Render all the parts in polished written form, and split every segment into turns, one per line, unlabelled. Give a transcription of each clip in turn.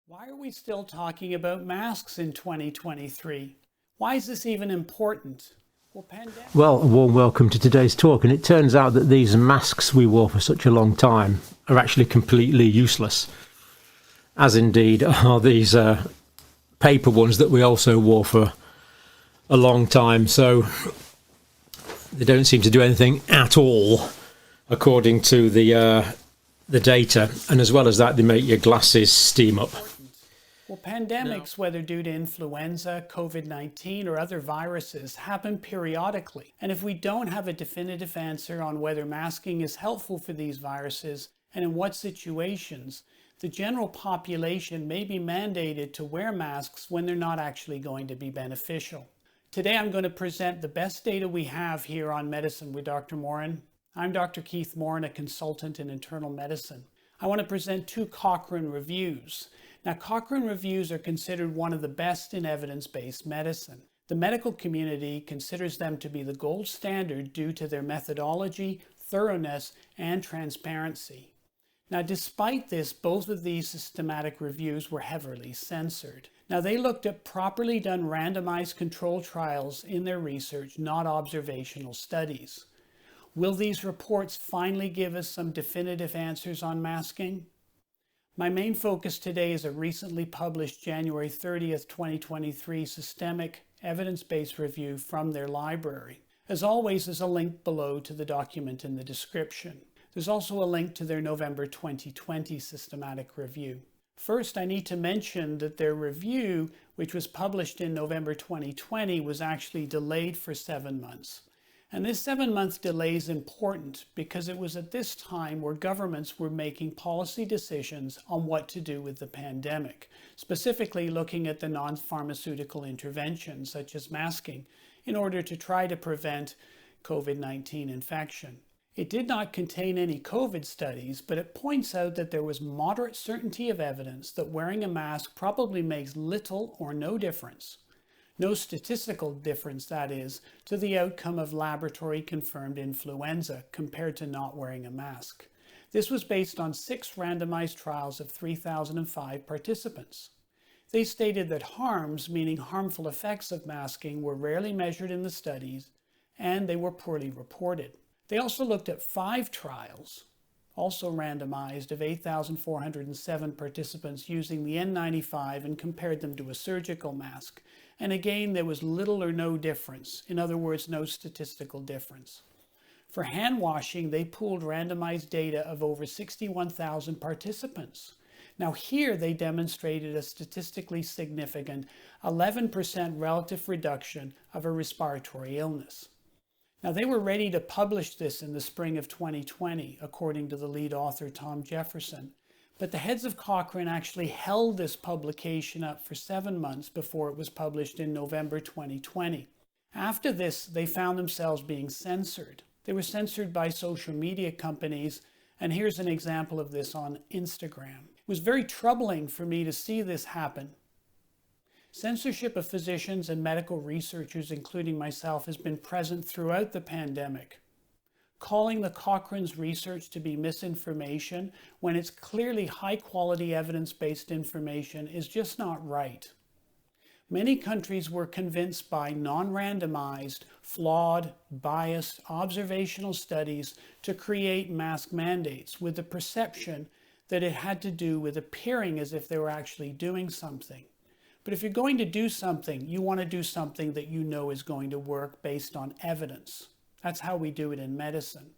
Why are we still talking about masks in 2023? Why is this even important?
Well, a warm welcome to today's talk. And it turns out that these masks we wore for such a long time are actually completely useless, as indeed are these paper ones that we also wore for a long time. So they don't seem to do anything at all, according to the data. And as well as that, they make your glasses steam up.
Well, pandemics, whether due to influenza, COVID-19, or other viruses, happen periodically. And if we don't have a definitive answer on whether masking is helpful for these viruses and in what situations, the general population may be mandated to wear masks when they're not actually going to be beneficial. Today, I'm going to present the best data we have here on Medicine with Dr. Morin. I'm Dr. Keith Morin, a consultant in internal medicine. I want to present two Cochrane reviews. Now, Cochrane reviews are considered one of the best in evidence-based medicine. The medical community considers them to be the gold standard due to their methodology, thoroughness, and transparency. Now, despite this, both of these systematic reviews were heavily censored. Now, they looked at properly done randomized controlled trials in their research, not observational studies. Will these reports finally give us some definitive answers on masking? My main focus today is a recently published January 30th, 2023 systemic evidence-based review from their library. As always, there's a link below to the document in the description. There's also a link to their November 2020 systematic review. First, I need to mention that their review, which was published in November 2020, was actually delayed for 7 months. And this 7-month delay is important because it was at this time where governments were making policy decisions on what to do with the pandemic, specifically looking at the non-pharmaceutical interventions such as masking in order to try to prevent COVID-19 infection. It did not contain any COVID studies, but it points out that there was moderate certainty of evidence that wearing a mask probably makes little or no difference. No statistical difference, that is, to the outcome of laboratory-confirmed influenza compared to not wearing a mask. This was based on 6 randomized trials of 3,005 participants. They stated that harms, meaning harmful effects of masking, were rarely measured in the studies, and they were poorly reported. They also looked at 5 trials, also randomized, of 8,407 participants using the N95 and compared them to a surgical mask. And again, there was little or no difference. In other words, no statistical difference. For hand washing, they pooled randomized data of over 61,000 participants. Now here they demonstrated a statistically significant 11% relative reduction of a respiratory illness. Now they were ready to publish this in the spring of 2020, according to the lead author Tom Jefferson. But the heads of Cochrane actually held this publication up for 7 months before it was published in November 2020. After this, they found themselves being censored. They were censored by social media companies, and here's an example of this on Instagram. It was very troubling for me to see this happen. Censorship of physicians and medical researchers, including myself, has been present throughout the pandemic. Calling the Cochrane's research to be misinformation when it's clearly high-quality evidence-based information is just not right. Many countries were convinced by non-randomized, flawed, biased, observational studies to create mask mandates with the perception that it had to do with appearing as if they were actually doing something. But if you're going to do something, you want to do something that you know is going to work based on evidence. That's how we do it in medicine.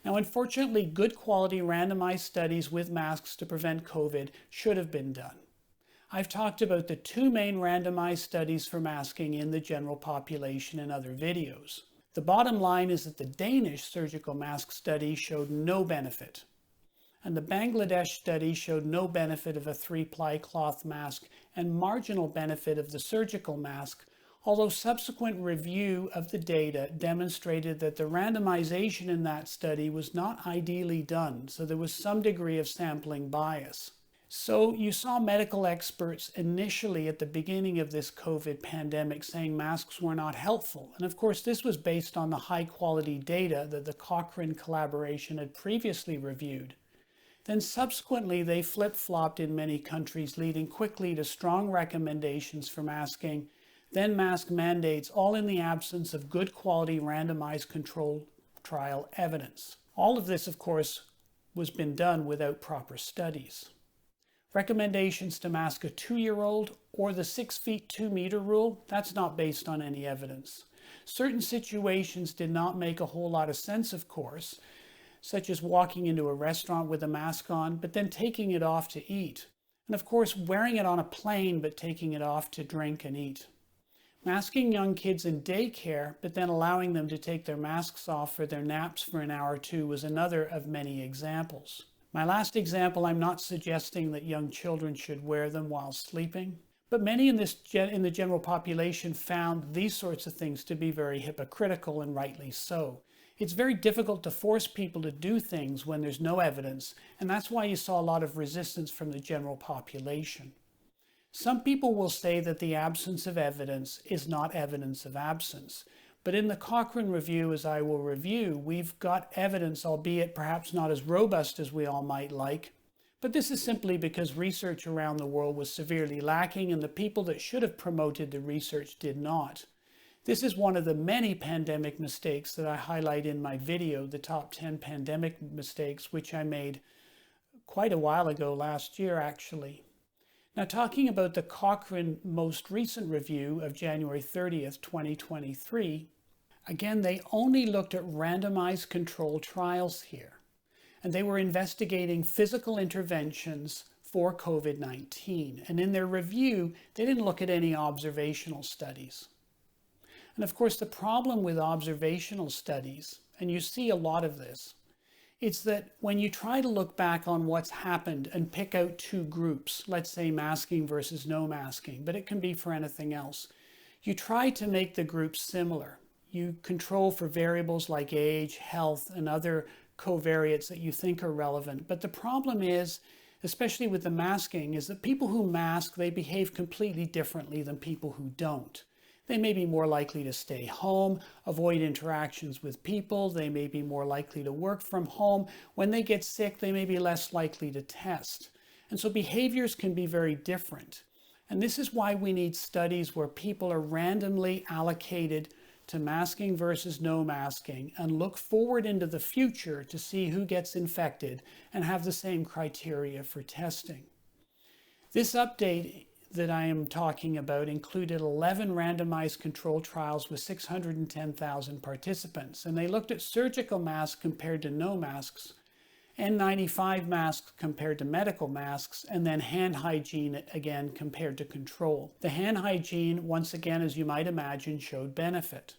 Now, unfortunately, good quality randomized studies with masks to prevent COVID should have been done. I've talked about the 2 main randomized studies for masking in the general population in other videos. The bottom line is that the Danish surgical mask study showed no benefit, and the Bangladesh study showed no benefit of a 3-ply cloth mask and marginal benefit of the surgical mask, although subsequent review of the data demonstrated that the randomization in that study was not ideally done, so there was some degree of sampling bias. So you saw medical experts initially at the beginning of this COVID pandemic saying masks were not helpful. And of course, this was based on the high quality data that the Cochrane collaboration had previously reviewed. Then subsequently, they flip-flopped in many countries, leading quickly to strong recommendations for masking, then mask mandates, all in the absence of good quality randomized controlled trial evidence. All of this, of course, was been done without proper studies. Recommendations to mask a 2-year-old or the 6 feet 2 meter rule, that's not based on any evidence. Certain situations did not make a whole lot of sense, of course, such as walking into a restaurant with a mask on, but then taking it off to eat. And of course, wearing it on a plane, but taking it off to drink and eat. Masking young kids in daycare, but then allowing them to take their masks off for their naps for an hour or two was another of many examples. My last example, I'm not suggesting that young children should wear them while sleeping, but many in the general population found these sorts of things to be very hypocritical, and rightly so. It's very difficult to force people to do things when there's no evidence, and that's why you saw a lot of resistance from the general population. Some people will say that the absence of evidence is not evidence of absence. But in the Cochrane review, as I will review, we've got evidence, albeit perhaps not as robust as we all might like. But this is simply because research around the world was severely lacking, and the people that should have promoted the research did not. This is one of the many pandemic mistakes that I highlight in my video, the top 10 pandemic mistakes, which I made quite a while ago, last year actually. Now, talking about the Cochrane most recent review of January 30th, 2023, again, they only looked at randomized controlled trials here, and they were investigating physical interventions for COVID-19. And in their review, they didn't look at any observational studies. And of course, the problem with observational studies, and you see a lot of this, it's that when you try to look back on what's happened and pick out two groups, let's say masking versus no masking, but it can be for anything else, you try to make the groups similar. You control for variables like age, health, and other covariates that you think are relevant. But the problem is, especially with the masking, is that people who mask, they behave completely differently than people who don't. They may be more likely to stay home, avoid interactions with people. They may be more likely to work from home. When they get sick, they may be less likely to test. And so behaviors can be very different. And this is why we need studies where people are randomly allocated to masking versus no masking and look forward into the future to see who gets infected and have the same criteria for testing. This update that I am talking about included 11 randomized controlled trials with 610,000 participants, and they looked at surgical masks compared to no masks, N95 masks compared to medical masks, and then hand hygiene again compared to control. The hand hygiene, once again, as you might imagine, showed benefit.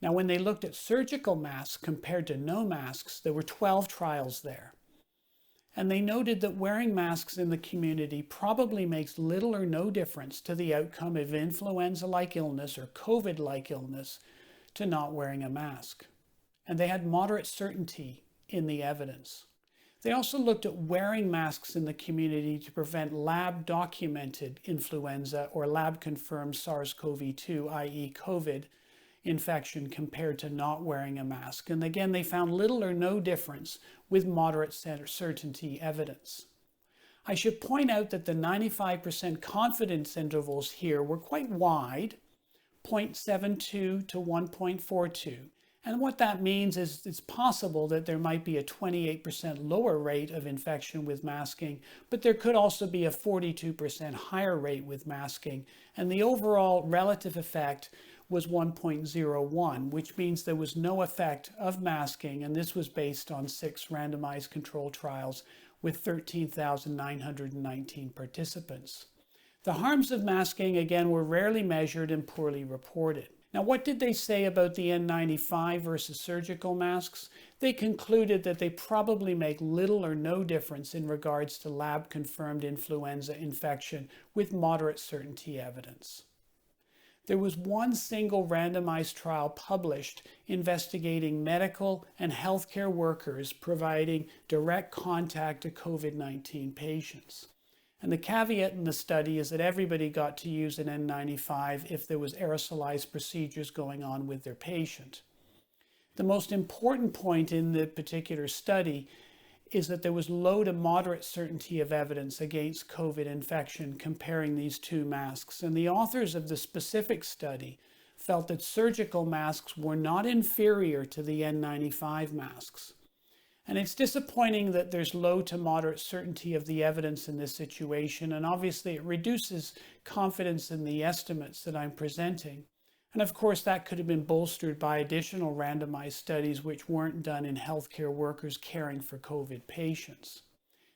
Now, when they looked at surgical masks compared to no masks, there were 12 trials there. And they noted that wearing masks in the community probably makes little or no difference to the outcome of influenza-like illness or COVID-like illness to not wearing a mask. And they had moderate certainty in the evidence. They also looked at wearing masks in the community to prevent lab-documented influenza or lab-confirmed SARS-CoV-2, i.e. COVID, infection compared to not wearing a mask. And again, they found little or no difference with moderate certainty evidence. I should point out that the 95% confidence intervals here were quite wide, 0.72 to 1.42. And what that means is it's possible that there might be a 28% lower rate of infection with masking, but there could also be a 42% higher rate with masking. And the overall relative effect was 1.01, which means there was no effect of masking, and this was based on 6 randomized controlled trials with 13,919 participants. The harms of masking, again, were rarely measured and poorly reported. Now, what did they say about the N95 versus surgical masks? They concluded that they probably make little or no difference in regards to lab-confirmed influenza infection with moderate certainty evidence. There was one single randomized trial published investigating medical and healthcare workers providing direct contact to COVID-19 patients. And the caveat in the study is that everybody got to use an N95 if there was aerosolized procedures going on with their patient. The most important point in the particular study is that there was low to moderate certainty of evidence against COVID infection comparing these two masks. And the authors of the specific study felt that surgical masks were not inferior to the N95 masks. And it's disappointing that there's low to moderate certainty of the evidence in this situation, and obviously it reduces confidence in the estimates that I'm presenting. And of course, that could have been bolstered by additional randomized studies which weren't done in healthcare workers caring for COVID patients.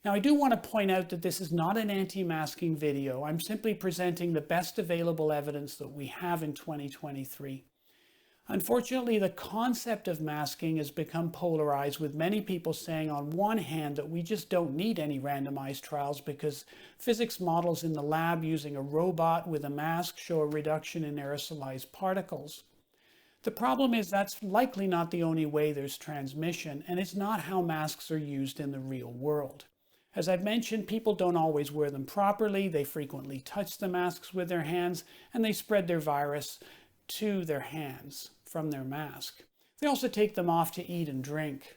Now, I do want to point out that this is not an anti-masking video. I'm simply presenting the best available evidence that we have in 2023. Unfortunately, the concept of masking has become polarized, with many people saying on one hand that we just don't need any randomized trials because physics models in the lab using a robot with a mask show a reduction in aerosolized particles. The problem is that's likely not the only way there's transmission, and it's not how masks are used in the real world. As I've mentioned, people don't always wear them properly, they frequently touch the masks with their hands, and they spread their virus to their hands from their mask. They also take them off to eat and drink.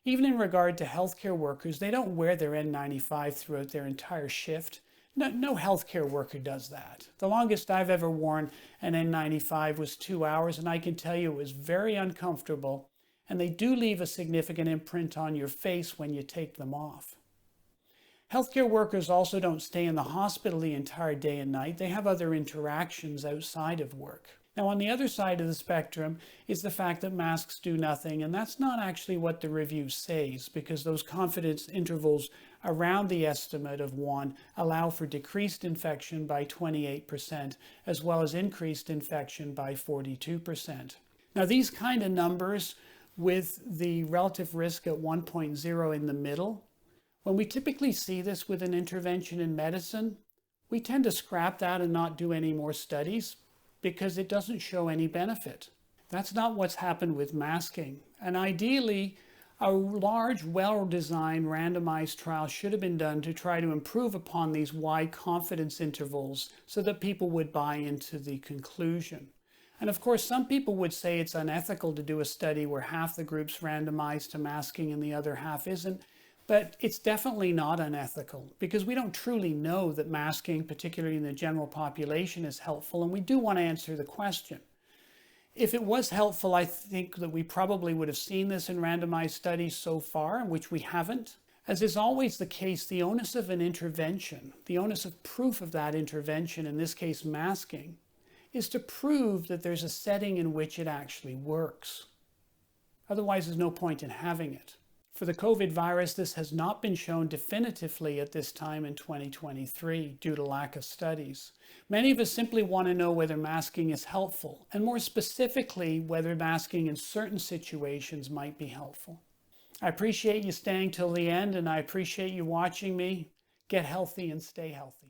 Even in regard to healthcare workers, they don't wear their N95 throughout their entire shift. No healthcare worker does that. The longest I've ever worn an N95 was 2 hours, and I can tell you it was very uncomfortable, and they do leave a significant imprint on your face when you take them off. Healthcare workers also don't stay in the hospital the entire day and night. They have other interactions outside of work. Now, on the other side of the spectrum is the fact that masks do nothing, and that's not actually what the review says, because those confidence intervals around the estimate of 1 allow for decreased infection by 28%, as well as increased infection by 42%. Now, these kind of numbers with the relative risk at 1.0 in the middle, when we typically see this with an intervention in medicine, we tend to scrap that and not do any more studies, because it doesn't show any benefit. That's not what's happened with masking. And ideally, a large, well-designed randomized trial should have been done to try to improve upon these wide confidence intervals so that people would buy into the conclusion. And of course, some people would say it's unethical to do a study where half the group's randomized to masking and the other half isn't. But it's definitely not unethical, because we don't truly know that masking, particularly in the general population, is helpful, and we do want to answer the question. If it was helpful, I think that we probably would have seen this in randomized studies so far, which we haven't. As is always the case, the onus of an intervention, the onus of proof of that intervention, in this case masking, is to prove that there's a setting in which it actually works. Otherwise, there's no point in having it. For the COVID virus, this has not been shown definitively at this time in 2023 due to lack of studies. Many of us simply want to know whether masking is helpful, and more specifically, whether masking in certain situations might be helpful. I appreciate you staying till the end, and I appreciate you watching me. Get healthy and stay healthy.